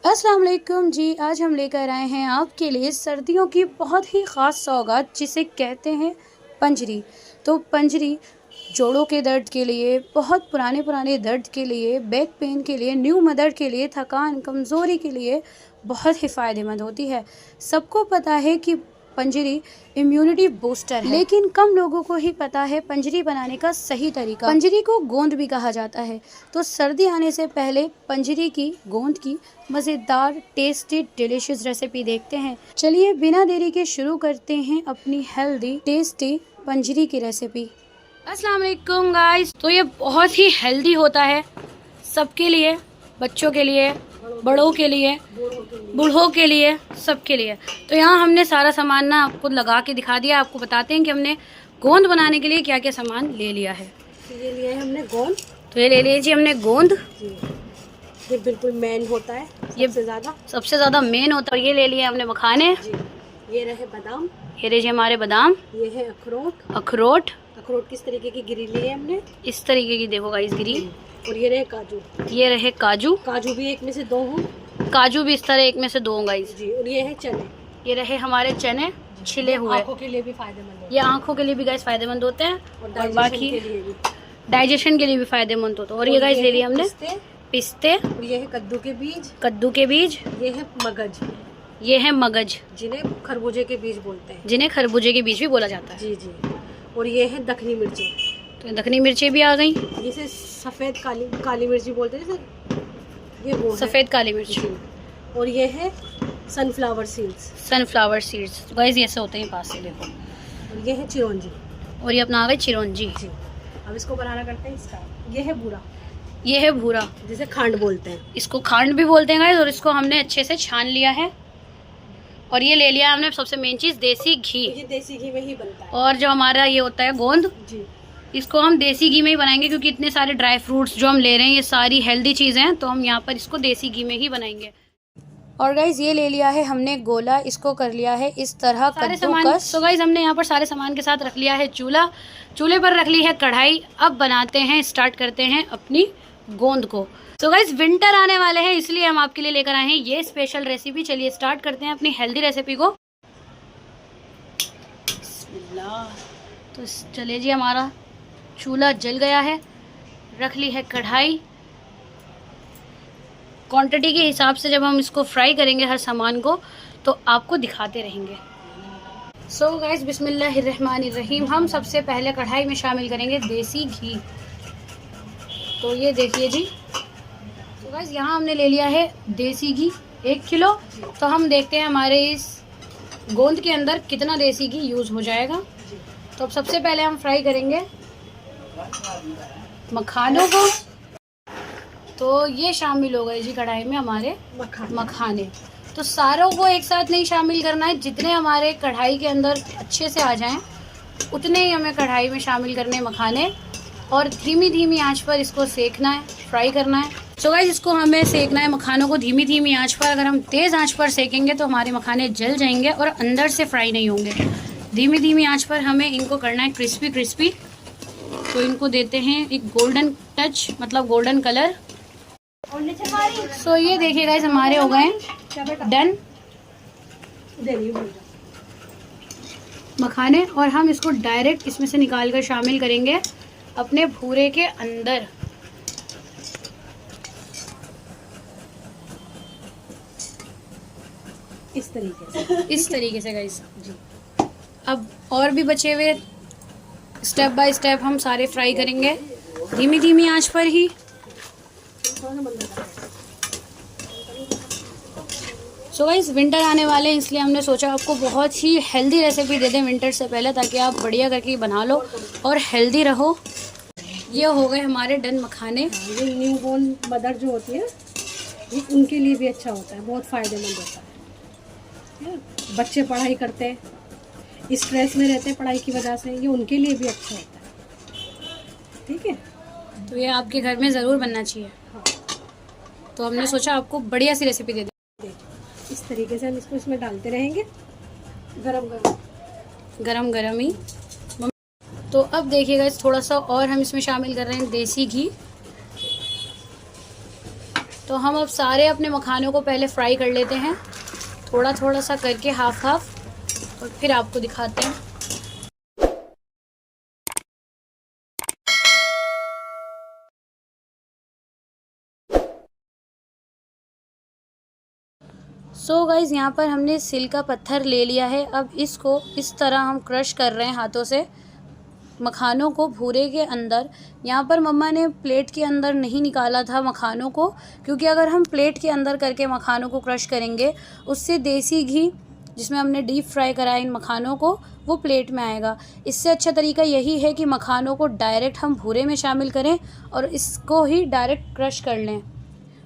अस्सलाम वालेकुम जी। आज हम लेकर आए हैं आपके लिए सर्दियों की बहुत ही ख़ास सौगात जिसे कहते हैं पंजरी। तो पंजरी जोड़ों के दर्द के लिए, बहुत पुराने दर्द के लिए, बैक पेन के लिए, न्यू मदर के लिए, थकान कमज़ोरी के लिए बहुत ही फ़ायदेमंद होती है। सबको पता है कि पंजरी इम्यूनिटी बूस्टर है, लेकिन कम लोगों को ही पता है पंजरी बनाने का सही तरीका। पंजरी को गोंद भी कहा जाता है। तो सर्दी आने से पहले पंजरी की गोंद की मज़ेदार टेस्टी डिलीशियस रेसिपी देखते हैं। चलिए बिना देरी के शुरू करते हैं अपनी हेल्दी टेस्टी पंजरी की रेसिपी। अस्सलाम वालेकुम गाइस। तो ये बहुत ही हेल्दी होता है सबके लिए, बच्चों के लिए, बड़ों के लिए, बूढ़ों के लिए, सबके लिए। तो यहाँ हमने सारा सामान ना आपको लगा के दिखा दिया। आपको बताते हैं कि हमने गोंद बनाने के लिए क्या क्या सामान ले लिया है। ये लिया है हमने गोंद। तो ये ले लीजिए हमने गोंद। ये बिल्कुल मेन होता है, ये सबसे ज़्यादा मेन होता है। ये ले लिए हमने मखाने। ये रहे बादाम। ये लीजिए हमारे बादाम। ये है अखरोट। अखरोट किस तरीके की गिरी ली है हमने? इस तरीके की देखो गाइस गिरी। और ये रहे काजू। ये रहे काजू। काजू भी एक में से दो हों। काजू भी इस तरह एक में से दो गाइस जी। और ये है चने। ये रहे हमारे चने छिले हुए। आँखों के लिए भी फायदेमंद होते हैं। ये आँखों के लिए भी गाइस फायदेमंद होते हैं और बाकी डाइजेशन के लिए भी फायदेमंद होते हैं। और ये गाइस ले लिए हमने पिस्ते। और ये है कद्दू के बीज। कद्दू के बीज। ये है मगज। ये है मगज, जिन्हें खरबूजे के बीज बोलते हैं। जिन्हें खरबूजे के बीज भी बोला जाता है। जी जी। और ये है दखनी मिर्ची। तो दखनी मिर्ची भी आ गई। जिसे सफ़ेद काली मिर्ची बोलते हैं। ये वो सफ़ेद काली मिर्च। और ये है सनफ्लावर सीड्स। सनफ्लावर सीड्स तो गाइस ऐसे होते हैं पास से देखो। और ये है चिरौंजी। और ये अपना आ गई चिरौंजी। जी। अब इसको बनाना करते हैं स्टार्ट। ये है बूरा। ये है भूरा, जिसे खांड बोलते हैं। इसको खांड भी बोलते हैं गाइस। और इसको हमने अच्छे से छान लिया है। और ये ले लिया हमने सबसे मेन चीज़ देसी घी। ये देसी घी में ही बनता है। और जो हमारा ये होता है गोंद जी, इसको हम देसी घी में ही बनाएंगे क्योंकि इतने सारे ड्राई फ्रूट्स जो हम ले रहे हैं ये सारी हेल्दी चीज़ें हैं। तो हम यहाँ पर इसको देसी घी में ही बनाएंगे। और गाइज ये ले लिया है हमने गोला, इसको कर लिया है इस तरह सारे सामान। तो गाइज हमने यहाँ पर सारे सामान के साथ रख लिया है चूल्हा। चूल्हे पर रख ली है कढ़ाई। अब बनाते हैं, स्टार्ट करते हैं अपनी गोंद को। तो गाइज विंटर आने वाले हैं इसलिए हम आपके लिए लेकर आए हैं ये स्पेशल रेसिपी। चलिए स्टार्ट करते हैं अपनी हेल्दी रेसिपी को। तो चलिए जी, हमारा चूल्हा जल गया है। रख ली है कढ़ाई। क्वांटिटी के हिसाब से जब हम इसको फ्राई करेंगे हर सामान को तो आपको दिखाते रहेंगे। सो गाइस बिस्मिल्लाहिर्रहमानिर्रहीम। हम सबसे पहले कढ़ाई में शामिल करेंगे देसी घी। तो ये देखिए जी। तो गाइस यहाँ हमने ले लिया है देसी घी 1 किलो। तो हम देखते हैं हमारे इस गोंद के अंदर कितना देसी घी यूज़ हो जाएगा। तो अब सबसे पहले हम फ्राई करेंगे मखानों को। तो ये शामिल हो गए जी कढ़ाई में हमारे मखाने। तो सारों को एक साथ नहीं शामिल करना है, जितने हमारे कढ़ाई के अंदर अच्छे से आ जाएं उतने ही हमें कढ़ाई में शामिल करने मखाने। और धीमी आंच पर इसको सेकना है, फ्राई करना है। तो गाइस इसको हमें सेकना है मखानों को धीमी आंच पर। अगर हम तेज़ आंच पर सेकेंगे तो हमारे मखाने जल जाएंगे और अंदर से फ्राई नहीं होंगे। धीमी आंच पर हमें इनको करना है क्रिस्पी। तो इनको देते हैं एक गोल्डन टच, मतलब गोल्डन कलर। सो ये देखिए गाइस हमारे हो गए डन मखाने। और हम इसको डायरेक्ट इसमें से निकाल कर शामिल करेंगे अपने भूरे के अंदर। इस तरीके से गाइस जी। अब और भी बचे हुए स्टेप बाय स्टेप हम सारे फ्राई करेंगे धीमी आंच पर ही। सो गाइस विंटर आने वाले हैं इसलिए हमने सोचा आपको बहुत ही हेल्दी रेसिपी दे दें विंटर से पहले, ताकि आप बढ़िया करके बना लो और हेल्दी रहो। ये हो गए हमारे डन मखाने। ये न्यू बोर्न मदर जो होती है उनके लिए भी अच्छा होता है, बहुत फ़ायदेमंद होता है। बच्चे पढ़ाई करते हैं, स्ट्रेस में रहते हैं पढ़ाई की वजह से, ये उनके लिए भी अच्छा होता है। ठीक है, तो ये आपके घर में ज़रूर बनना चाहिए। हाँ। तो हमने सोचा आपको बढ़िया सी रेसिपी दे दें। इस तरीके से हम इसको इसमें डालते रहेंगे गरम ही। तो अब देखिएगा इस थोड़ा सा और हम इसमें शामिल कर रहे हैं देसी घी। तो हम अब सारे अपने मखानों को पहले फ्राई कर लेते हैं, थोड़ा थोड़ा सा करके, हाफ हाफ, और फिर आपको दिखाते हैं। सो गाइज़, यहाँ पर हमने सिल का पत्थर ले लिया है। अब इसको इस तरह हम क्रश कर रहे हैं हाथों से, मखानों को भूरे के अंदर। यहाँ पर मम्मा ने प्लेट के अंदर नहीं निकाला था मखानों को, क्योंकि अगर हम प्लेट के अंदर करके मखानों को क्रश करेंगे, उससे देसी घी जिसमें हमने डीप फ्राई करा है इन मखानों को, वो प्लेट में आएगा। इससे अच्छा तरीका यही है कि मखानों को डायरेक्ट हम भूरे में शामिल करें और इसको ही डायरेक्ट क्रश कर लें।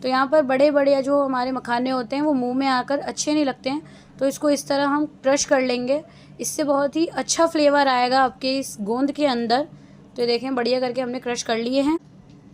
तो यहाँ पर बड़े बड़े जो हमारे मखाने होते हैं वो मुंह में आकर अच्छे नहीं लगते हैं, तो इसको इस तरह हम क्रश कर लेंगे। इससे बहुत ही अच्छा फ्लेवर आएगा आपके इस गोंद के अंदर। तो ये देखें, बढ़िया करके हमने क्रश कर लिए हैं।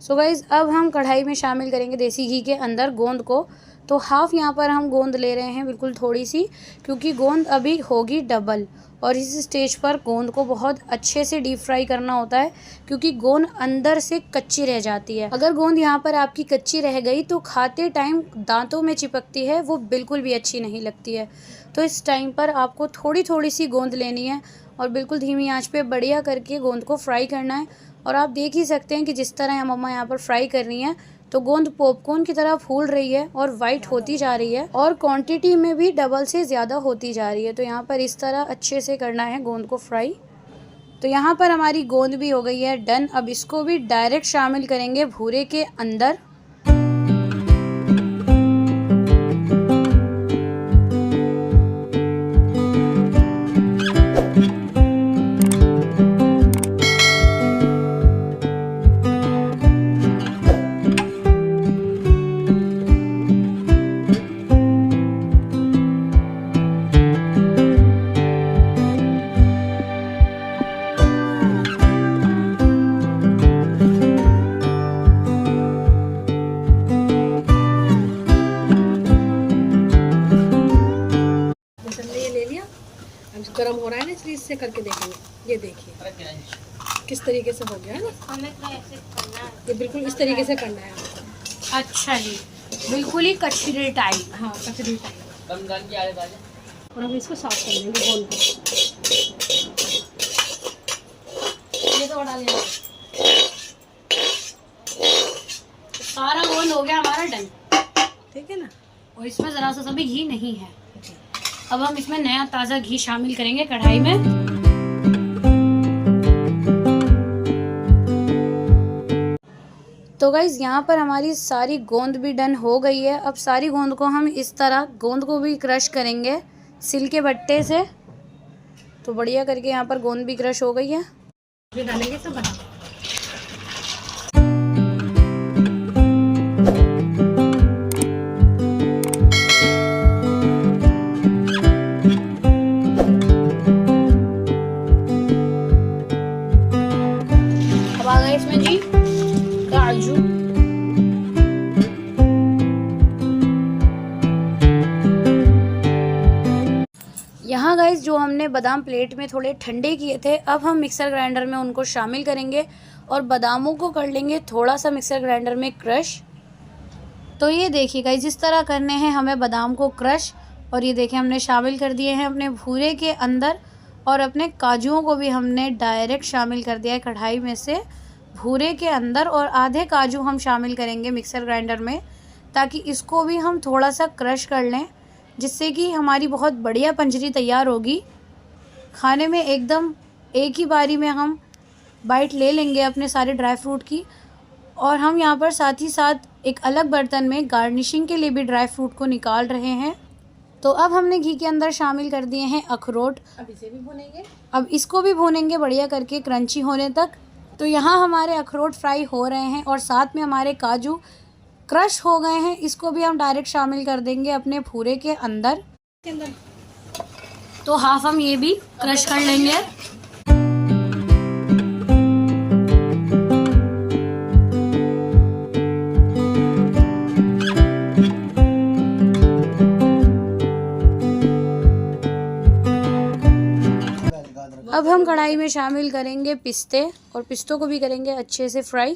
सो गाइज़, अब हम कढ़ाई में शामिल करेंगे देसी घी के अंदर गोंद को। तो हाफ़ यहाँ पर हम गोंद ले रहे हैं, बिल्कुल थोड़ी सी, क्योंकि गोंद अभी होगी डबल। और इस स्टेज पर गोंद को बहुत अच्छे से डीप फ्राई करना होता है, क्योंकि गोंद अंदर से कच्ची रह जाती है। अगर गोंद यहाँ पर आपकी कच्ची रह गई तो खाते टाइम दांतों में चिपकती है, वो बिल्कुल भी अच्छी नहीं लगती है। तो इस टाइम पर आपको थोड़ी थोड़ी सी गोंद लेनी है और बिल्कुल धीमी आंच पे बढ़िया करके गोंद को फ्राई करना है। और आप देख ही सकते हैं कि जिस तरह मम्मा यहाँ पर फ्राई कर रही हैं, तो गोंद पॉपकॉर्न की तरह फूल रही है और वाइट होती जा रही है, और क्वांटिटी में भी डबल से ज़्यादा होती जा रही है। तो यहाँ पर इस तरह अच्छे से करना है गोंद को फ्राई। तो यहाँ पर हमारी गोंद भी हो गई है डन। अब इसको भी डायरेक्ट शामिल करेंगे भूरे के अंदर। गर्म हो रहा है ना, इसलिए इससे करके देखेंगे। ये देखिए किस तरीके से हो गया है ना, ये बिल्कुल इस तरीके से करना है आपको। अच्छा जी, बिल्कुल ही कचरी टाइप। हाँ, कचरी टाइप। और अब इसको साफ कर लेंगे गोंद को। ये तो डाल दिया, सारा गोंद हो गया हमारा डन, ठीक है ना। और इसमें ज़रा सा भी घी नहीं है। अब हम इसमें नया ताज़ा घी शामिल करेंगे कढ़ाई में। तो गाइज़, यहाँ पर हमारी सारी गोंद भी डन हो गई है। अब सारी गोंद को हम इस तरह गोंद को भी क्रश करेंगे सिल के बट्टे से। तो बढ़िया करके यहाँ पर गोंद भी क्रश हो गई है। ये डालेंगे सब बना। इसमें जी काजू, यहाँ गाइस जो हमने बादाम प्लेट में थोड़े ठंडे किए थे, अब हम मिक्सर ग्राइंडर में उनको शामिल करेंगे और बादामों को कर लेंगे थोड़ा सा मिक्सर ग्राइंडर में क्रश। तो ये देखिए गाइस, जिस तरह करने हैं हमें बादाम को क्रश। और ये देखिए हमने शामिल कर दिए हैं अपने भूरे के अंदर, और अपने काजुओं को भी हमने डायरेक्ट शामिल कर दिया है कढ़ाई में से भूरे के अंदर। और आधे काजू हम शामिल करेंगे मिक्सर ग्राइंडर में, ताकि इसको भी हम थोड़ा सा क्रश कर लें, जिससे कि हमारी बहुत बढ़िया पंजरी तैयार होगी। खाने में एकदम एक ही बारी में हम बाइट ले लेंगे अपने सारे ड्राई फ्रूट की। और हम यहाँ पर साथ ही साथ एक अलग बर्तन में गार्निशिंग के लिए भी ड्राई फ्रूट को निकाल रहे हैं। तो अब हमने घी के अंदर शामिल कर दिए हैं अखरोट। अब इसे भी भूनेंगे, अब इसको भी भूनेंगे बढ़िया करके क्रंची होने तक। तो यहाँ हमारे अखरोट फ्राई हो रहे हैं और साथ में हमारे काजू क्रश हो गए हैं। इसको भी हम डायरेक्ट शामिल कर देंगे अपने भूरे के अंदर। तो हाफ हम ये भी क्रश कर लेंगे। अब हम कढ़ाई में शामिल करेंगे पिस्ते, और पिस्तों को भी करेंगे अच्छे से फ्राई।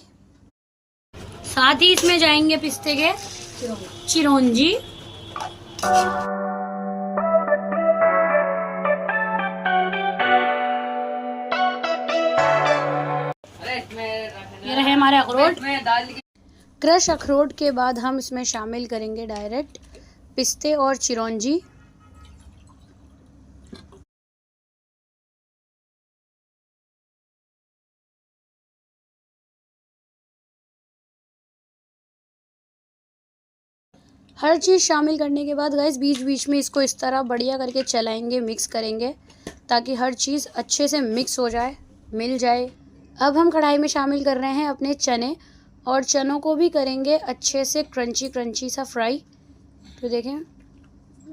साथ ही इसमें जाएंगे पिस्ते के चिरौंजी, ये रहे हमारे अखरोट। क्रश अखरोट के बाद हम इसमें शामिल करेंगे डायरेक्ट पिस्ते और चिरौंजी। हर चीज़ शामिल करने के बाद गाइस बीच बीच में इसको इस तरह बढ़िया करके चलाएंगे, मिक्स करेंगे ताकि हर चीज़ अच्छे से मिक्स हो जाए, मिल जाए। अब हम कढ़ाई में शामिल कर रहे हैं अपने चने और चनों को भी करेंगे अच्छे से क्रंची क्रंची सा फ्राई। तो देखें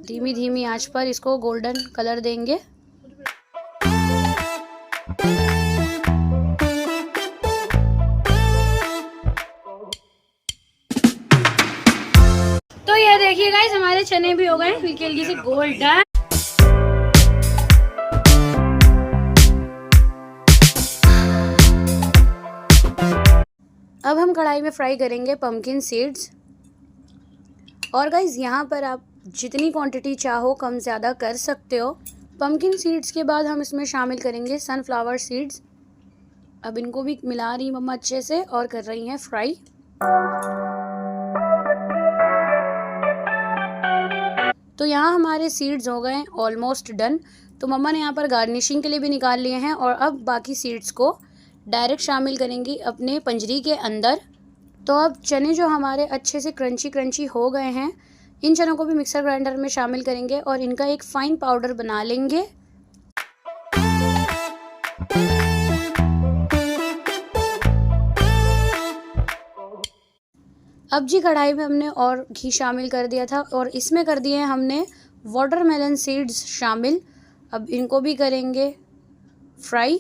धीमी धीमी आंच पर इसको गोल्डन कलर देंगे। तो ये देखिए गाइस हमारे चने भी हो गए हल्की हल्की से गोल्डन। अब हम कढ़ाई में फ्राई करेंगे पम्पकिन सीड्स। और गाइस यहाँ पर आप जितनी क्वांटिटी चाहो कम ज़्यादा कर सकते हो। पम्पकिन सीड्स के बाद हम इसमें शामिल करेंगे सनफ्लावर सीड्स। अब इनको भी मिला रही मम्मा अच्छे से और कर रही हैं फ्राई। तो यहाँ हमारे सीड्स हो गए ऑलमोस्ट डन। तो मम्मा ने यहाँ पर गार्निशिंग के लिए भी निकाल लिए हैं और अब बाकी सीड्स को डायरेक्ट शामिल करेंगी अपने पंजरी के अंदर। तो अब चने जो हमारे अच्छे से क्रंची क्रंची हो गए हैं, इन चनों को भी मिक्सर ग्राइंडर में शामिल करेंगे और इनका एक फाइन पाउडर बना लेंगे। अब जी कढ़ाई में हमने और घी शामिल कर दिया था और इसमें कर दिए हैं हमने वाटरमेलन सीड्स शामिल। अब इनको भी करेंगे फ्राई।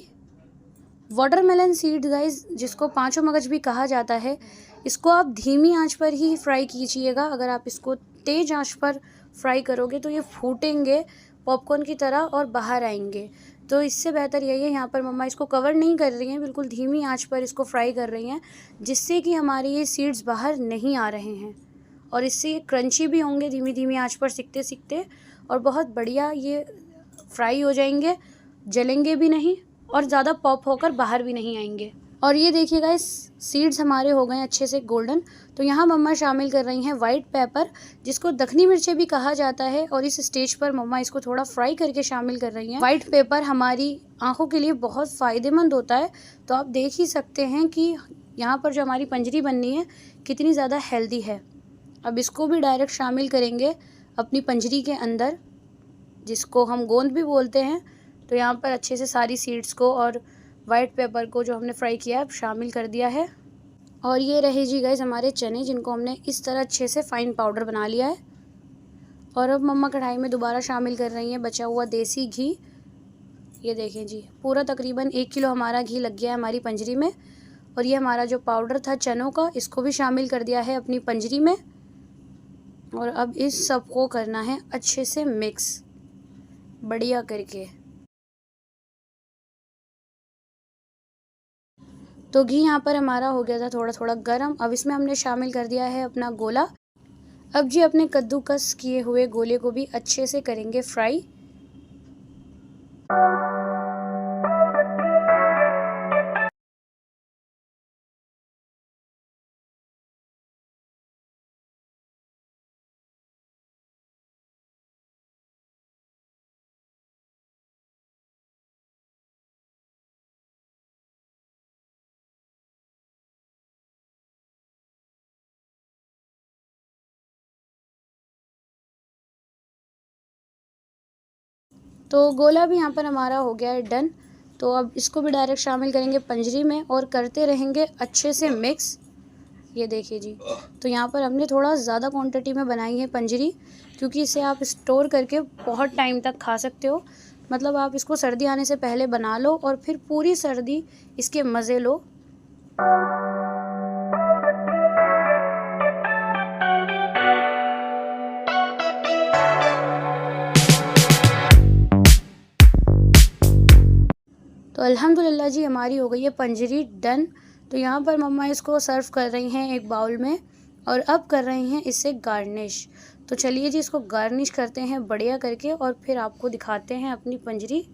वाटरमेलन सीड्स गाइस जिसको पांचों मगज भी कहा जाता है, इसको आप धीमी आंच पर ही फ्राई कीजिएगा। अगर आप इसको तेज़ आंच पर फ्राई करोगे तो ये फूटेंगे पॉपकॉर्न की तरह और बाहर आएंगे। तो इससे बेहतर यही है, यहाँ पर मम्मा इसको कवर नहीं कर रही हैं, बिल्कुल धीमी आंच पर इसको फ्राई कर रही हैं जिससे कि हमारे ये सीड्स बाहर नहीं आ रहे हैं और इससे ये क्रंची भी होंगे धीमी धीमी आंच पर सीखते सीखते और बहुत बढ़िया ये फ्राई हो जाएंगे, जलेंगे भी नहीं और ज़्यादा पॉप होकर बाहर भी नहीं आएंगे। और ये देखिए गाइस सीड्स हमारे हो गए अच्छे से गोल्डन। तो यहाँ मम्मा शामिल कर रही हैं वाइट पेपर जिसको दखनी मिर्चें भी कहा जाता है और इस स्टेज पर मम्मा इसको थोड़ा फ्राई करके शामिल कर रही हैं। वाइट पेपर हमारी आंखों के लिए बहुत फ़ायदेमंद होता है। तो आप देख ही सकते हैं कि यहाँ पर जो हमारी पंजरी बननी है कितनी ज़्यादा हेल्दी है। अब इसको भी डायरेक्ट शामिल करेंगे अपनी पंजरी के अंदर जिसको हम गोंद भी बोलते हैं। तो यहाँ पर अच्छे से सारी सीड्स को और वाइट पेपर को जो हमने फ्राई किया है शामिल कर दिया है। और ये रहे जी गाइस हमारे चने जिनको हमने इस तरह अच्छे से फाइन पाउडर बना लिया है। और अब मम्मा कढ़ाई में दोबारा शामिल कर रही हैं बचा हुआ देसी घी। ये देखें जी पूरा तकरीबन 1 किलो हमारा घी लग गया है हमारी पंजरी में। और ये हमारा जो पाउडर था चनों का, इसको भी शामिल कर दिया है अपनी पंजरी में। और अब इस सब को करना है अच्छे से मिक्स बढ़िया करके। तो घी यहाँ पर हमारा हो गया था थोड़ा थोड़ा गरम। अब इसमें हमने शामिल कर दिया है अपना गोला। अब जी अपने कद्दूकस किए हुए गोले को भी अच्छे से करेंगे फ्राई। तो गोला भी यहाँ पर हमारा हो गया है डन। तो अब इसको भी डायरेक्ट शामिल करेंगे पंजरी में और करते रहेंगे अच्छे से मिक्स। ये देखिए जी तो यहाँ पर हमने थोड़ा ज़्यादा क्वांटिटी में बनाई है पंजरी क्योंकि इसे आप स्टोर करके बहुत टाइम तक खा सकते हो। मतलब आप इसको सर्दी आने से पहले बना लो और फिर पूरी सर्दी इसके मज़े लो। तो अल्हम्दुलिल्लाह जी हमारी हो गई है पंजरी डन। तो यहाँ पर मम्मा इसको सर्व कर रही हैं एक बाउल में और अब कर रहे हैं इससे गार्निश। तो चलिए जी इसको गार्निश करते हैं बढ़िया करके और फिर आपको दिखाते हैं अपनी पंजरी।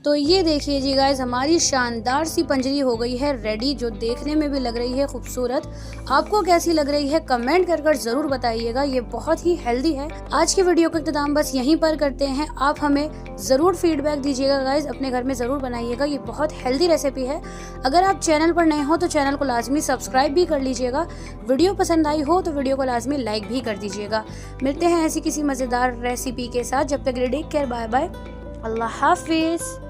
तो ये देखिए जी गाइस, हमारी शानदार सी पंजरी हो गई है रेडी, जो देखने में भी लग रही है खूबसूरत। आपको कैसी लग रही है कमेंट कर ज़रूर बताइएगा। ये बहुत ही हेल्दी है। आज की वीडियो का इख्तिताम बस यहीं पर करते हैं। आप हमें ज़रूर फीडबैक दीजिएगा गाइस, अपने घर में ज़रूर बनाइएगा। ये बहुत हेल्दी रेसिपी है। अगर आप चैनल पर नए हो तो चैनल को लाजमी सब्सक्राइब भी कर लीजिएगा। वीडियो पसंद आई हो तो वीडियो को लाजमी लाइक भी कर दीजिएगा। मिलते हैं ऐसी किसी मज़ेदार रेसिपी के साथ। जब तक टेक केयर, बाय बाय, अल्लाह हाफिज़।